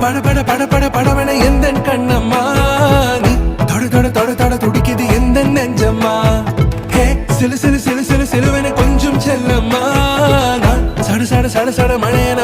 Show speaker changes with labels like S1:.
S1: பட பட பட பட படவன எந்த கண்ணம்மா நீ தொட தொட தொட தொட துடிக்குது எந்த நெஞ்சம்மா ஹே சிலு சிலு சிலு சிலு சிலுவன கொஞ்சம் செல்லம்மா நான் சட சட சட சட மழையன